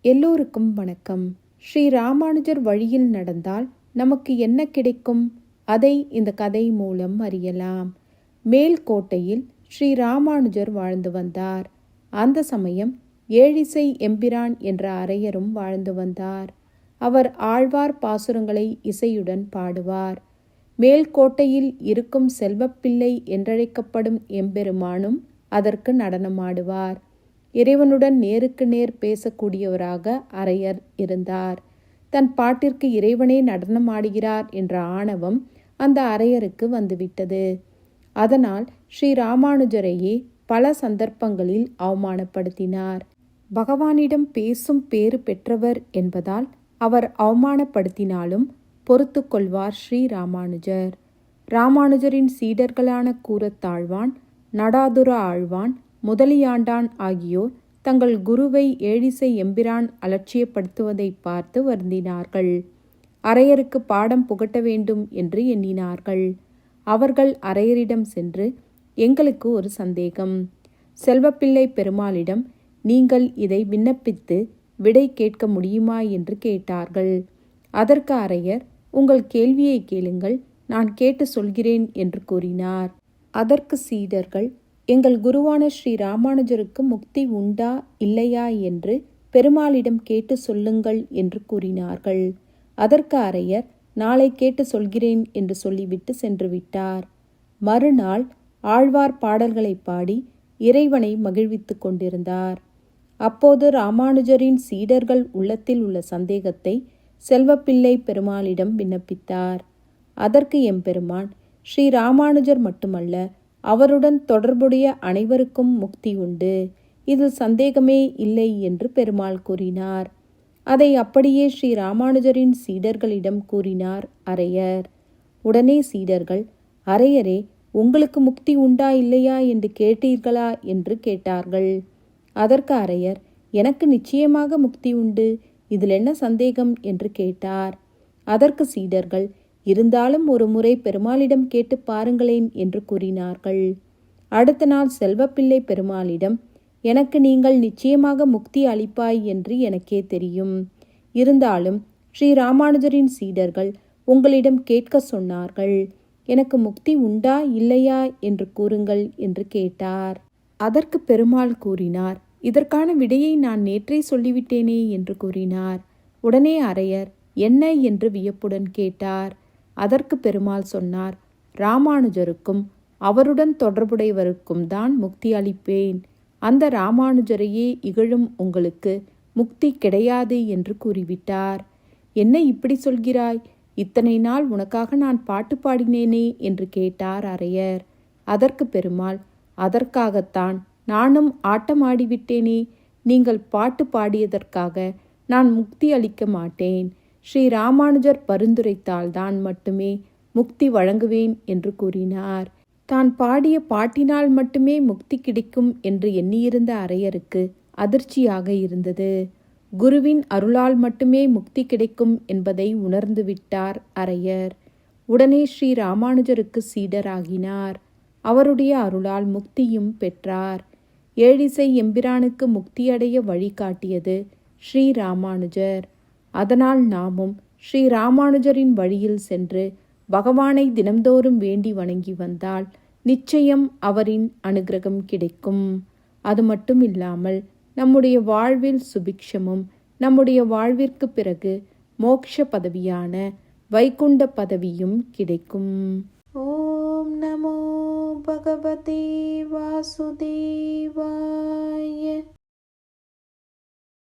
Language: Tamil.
எல்லோருக்கும் வணக்கம். ஸ்ரீ ராமானுஜர் வழியில் நடந்தால் நமக்கு என்ன கிடைக்கும்? அதை இந்த கதை மூலம் அறியலாம். மேல்கோட்டையில் ஸ்ரீ ராமானுஜர் வாழ்ந்து வந்தார். அந்த சமயம் ஏழிசை எம்பிரான் என்ற அரையரும் வாழ்ந்து வந்தார். அவர் ஆழ்வார் பாசுரங்களை இசையுடன் பாடுவார். மேல்கோட்டையில் இருக்கும் செல்வப்பிள்ளை என்றழைக்கப்படும் எம்பெருமானும் அதற்கு நடனமாடுவார். இறைவனுடன் நேருக்கு நேர் பேசக்கூடியவராக அரையர் இருந்தார். தன் பாட்டிற்கு இறைவனே நடனமாடுகிறார் என்ற ஆணவம் அந்த அரையருக்கு வந்துவிட்டது. அதனால் ஸ்ரீ ராமானுஜரையே பல சந்தர்ப்பங்களில் அவமானப்படுத்தினார். பகவானிடம் பேசும் பேறு பெற்றவர் என்பதால் அவர் அவமானப்படுத்தினாலும் பொறுத்து கொள்வார் ஸ்ரீ ராமானுஜர். ராமானுஜரின் சீடர்களான கூரத்தாழ்வான், நடாதுர ஆழ்வான், முதலியாண்டான் ஆகியோர் தங்கள் குருவை ஏழிசை எம்பிரான் அலட்சியப்படுத்துவதை பார்த்து வருந்தினார்கள். அரையருக்கு பாடம் புகட்ட வேண்டும் என்று எண்ணினார்கள். அவர்கள் அரையரிடம் சென்று, எங்களுக்கு ஒரு சந்தேகம். செல்வப்பிள்ளை பெருமாளிடம் நீங்கள் இதை விண்ணப்பித்து விடை கேட்க முடியுமா என்று கேட்டார்கள். அதற்கு அரையர், உங்கள் கேள்வியை கேளுங்கள், நான் கேட்டு சொல்கிறேன் என்று கூறினார். அதற்கு சீடர்கள், எங்கள் குருவான ஸ்ரீ ராமானுஜருக்கு முக்தி உண்டா இல்லையா என்று பெருமாளிடம் கேட்டு சொல்லுங்கள் என்று கூறினார்கள். அதற்கு அரையர், நாளை கேட்டு சொல்கிறேன் என்று சொல்லிவிட்டு சென்று விட்டார். மறுநாள் ஆழ்வார் பாடல்களை பாடி இறைவனை மகிழ்வித்து கொண்டிருந்தார். அப்போது ராமானுஜரின் சீடர்கள் உள்ளத்தில் உள்ள சந்தேகத்தை செல்வப்பிள்ளை பெருமாளிடம் விண்ணப்பித்தார். அதற்கு எம்பெருமான், ஸ்ரீ ராமானுஜர் மட்டுமல்ல, அவருடன் தொடர்புடைய அனைவருக்கும் முக்தி உண்டு, இதில் சந்தேகமே இல்லை என்று பெருமாள் கூறினார். அதை அப்படியே ஸ்ரீ ராமானுஜரின் சீடர்களிடம் கூறினார் அரையர். உடனே சீடர்கள், அரையரே, உங்களுக்கு முக்தி உண்டா இல்லையா என்று கேட்டீர்களா என்று கேட்டார்கள். அதற்கு அரையர், எனக்கு நிச்சயமாக முக்தி உண்டு, இதில் என்ன சந்தேகம் என்று கேட்டார். அதற்கு சீடர்கள், இருந்தாலும் ஒரு முறை பெருமாளிடம் கேட்டு பாருங்களேன் என்று கூறினார்கள். அடுத்த நாள் செல்வப்பிள்ளை பெருமாளிடம், எனக்கு நீங்கள் நிச்சயமாக முக்தி அளிப்பாய் என்று எனக்கே தெரியும். இருந்தாலும் ஸ்ரீ ராமானுஜரின் சீடர்கள் உங்களிடம் கேட்க சொன்னார்கள். எனக்கு முக்தி உண்டா இல்லையா என்று கூறுங்கள் என்று கேட்டார். அதற்கு பெருமாள் கூறினார், இதற்கான விடையை நான் நேற்றே சொல்லிவிட்டேனே என்று கூறினார். உடனே அரையர் என்ன என்று வியப்புடன் கேட்டார். அதற்கு பெருமாள் சொன்னார், ராமானுஜருக்கும் அவருடன் தொடர்புடையவருக்கும் தான் முக்தி அளிப்பேன். அந்த ராமானுஜரையே இகழும் உங்களுக்கு முக்தி கிடையாது என்று கூறிவிட்டார். என்ன இப்படி சொல்கிறாய்? இத்தனை நாள் உனக்காக நான் பாட்டு பாடினேனே என்று கேட்டார் அரையர். அதற்கு பெருமாள், அதற்காகத்தான் நானும் ஆட்டமாடிவிட்டேனே. நீங்கள் பாட்டு பாடியதற்காக நான் முக்தி அளிக்க மாட்டேன். ஸ்ரீ ராமானுஜர் பரிந்துரைத்தால்தான் மட்டுமே முக்தி வழங்குவேன் என்று கூறினார். தான் பாடிய பாட்டினால் மட்டுமே முக்தி கிடைக்கும் என்று எண்ணியிருந்த அரையருக்கு அதிர்ச்சியாக இருந்தது. குருவின் அருளால் மட்டுமே முக்தி கிடைக்கும் என்பதை உணர்ந்து விட்டார் அரையர். உடனே ஸ்ரீ ராமானுஜருக்கு சீடராகினார். அவருடைய அருளால் முக்தியும் பெற்றார். ஏழிசை எம்பிரானுக்கு முக்தியடைய வழிகாட்டியது ஸ்ரீ ராமானுஜர். அதனால் நாமும் ஸ்ரீ ராமானுஜரின் வழியில் சென்று பகவானை தினம்தோறும் வேண்டி வணங்கி வந்தால் நிச்சயம் அவரின் அனுக்கிரகம் கிடைக்கும். அது மட்டும் இல்லாமல் நம்முடைய வாழ்வில் சுபிக்ஷமும், நம்முடைய வாழ்விற்கு பிறகு மோட்ச பதவியான வைகுண்ட பதவியும் கிடைக்கும். ஓம் நமோ பகவதே வாசுதேவாய.